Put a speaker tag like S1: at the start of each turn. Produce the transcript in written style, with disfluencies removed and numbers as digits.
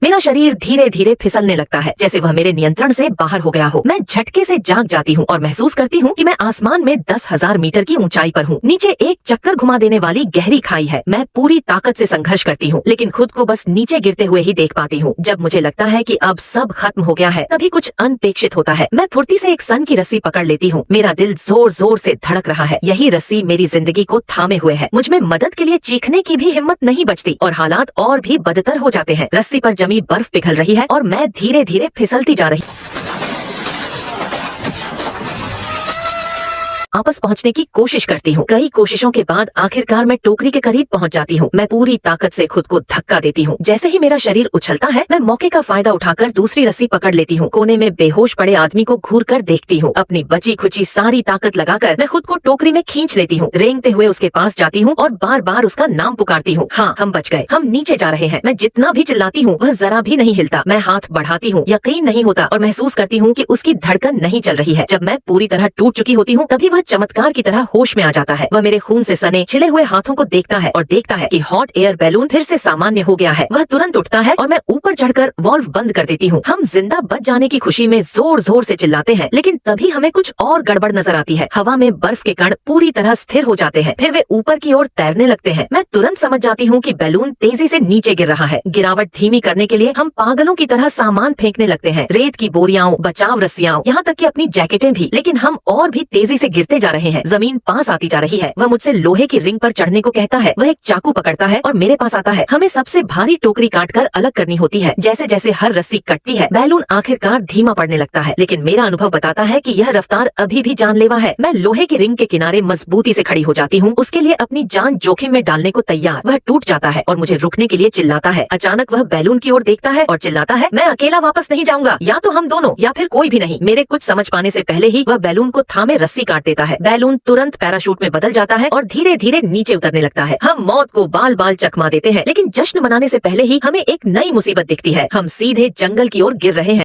S1: मेरा शरीर धीरे धीरे फिसलने लगता है, जैसे वह मेरे नियंत्रण से बाहर हो गया हो। मैं झटके से जाग जाती हूँ और महसूस करती हूँ कि मैं आसमान में 10,000 मीटर की ऊंचाई पर हूँ। नीचे एक चक्कर घुमा देने वाली गहरी खाई है। मैं पूरी ताकत से संघर्ष करती हूँ, लेकिन खुद को बस नीचे गिरते हुए ही देख पाती हूँ। जब मुझे लगता है कि अब सब खत्म हो गया है, तभी कुछ अनपेक्षित होता है। मैं फुर्ती से एक सन की रस्सी पकड़ लेती हूँ। मेरा दिल जोर जोर से धड़क रहा है। यही रस्सी मेरी जिंदगी को थामे हुए है। मुझ में मदद के लिए चीखने की भी हिम्मत नहीं बचती और हालात और भी बदतर हो जाते हैं। रस्सी पर जमी बर्फ पिघल रही है और मैं धीरे धीरे फिसलती जा रही। वापस पहुंचने की कोशिश करती हूँ। कई कोशिशों के बाद आखिरकार मैं टोकरी के करीब पहुंच जाती हूँ। मैं पूरी ताकत से खुद को धक्का देती हूँ। जैसे ही मेरा शरीर उछलता है, मैं मौके का फायदा उठाकर दूसरी रस्सी पकड़ लेती हूँ। कोने में बेहोश पड़े आदमी को घूर कर देखती हूँ। अपनी बची खुची सारी ताकत लगाकर मैं खुद को टोकरी में खींच लेती हूँ। रेंगते हुए उसके पास जाती हूँ और बार बार उसका नाम पुकारती हूँ। हाँ, हम बच गए, हम नीचे जा रहे हैं। मैं जितना भी चिल्लाती हूँ, वह जरा भी नहीं हिलता। मैं हाथ बढ़ाती हूँ, यकीन नहीं होता और महसूस करती हूँ कि उसकी धड़कन नहीं चल रही है। जब मैं पूरी तरह टूट चुकी होती हूँ, तभी वह चमत्कार की तरह होश में आ जाता है। वह मेरे खून से सने छिले हुए हाथों को देखता है और देखता है कि हॉट एयर बैलून फिर से सामान्य हो गया है। वह तुरंत उठता है और मैं ऊपर चढ़कर वाल्व बंद कर देती हूँ। हम जिंदा बच जाने की खुशी में जोर जोर से चिल्लाते हैं, लेकिन तभी हमें कुछ और गड़बड़ नजर आती है। हवा में बर्फ के कण पूरी तरह स्थिर हो जाते हैं, फिर वे ऊपर की ओर तैरने लगते हैं। मैं तुरंत समझ जाती हूँ कि बैलून तेजी से नीचे गिर रहा है। गिरावट धीमी करने के लिए हम पागलों की तरह सामान फेंकने लगते हैं, रेत की बोरियां, बचाव रस्सियां, यहाँ तक कि अपनी जैकेटें भी। लेकिन हम और भी तेजी से गिरते जा रहे हैं। जमीन पास आती जा रही है। वह मुझसे लोहे की रिंग पर चढ़ने को कहता है। वह एक चाकू पकड़ता है और मेरे पास आता है। हमें सबसे भारी टोकरी काटकर अलग करनी होती है। जैसे जैसे हर रस्सी कटती है, बैलून आखिरकार धीमा पड़ने लगता है, लेकिन मेरा अनुभव बताता है कि यह रफ्तार अभी भी जानलेवा है। मैं लोहे की रिंग के किनारे मजबूती से खड़ी हो जाती हूँ, उसके लिए अपनी जान जोखिम में डालने को तैयार। वह टूट जाता है और मुझे रुकने के लिए चिल्लाता है। अचानक वह बैलून की ओर देखता है और चिल्लाता है, मैं अकेला वापस नहीं जाऊंगा, या तो हम दोनों या फिर कोई भी नहीं। मेरे कुछ समझ पाने से पहले ही वह बैलून को थामे रस्सी काट देता है। बैलून तुरंत पैराशूट में बदल जाता है और धीरे धीरे नीचे उतरने लगता है। हम मौत को बाल बाल चकमा देते हैं, लेकिन जश्न मनाने से पहले ही हमें एक नई मुसीबत दिखती है। हम सीधे जंगल की ओर गिर रहे हैं।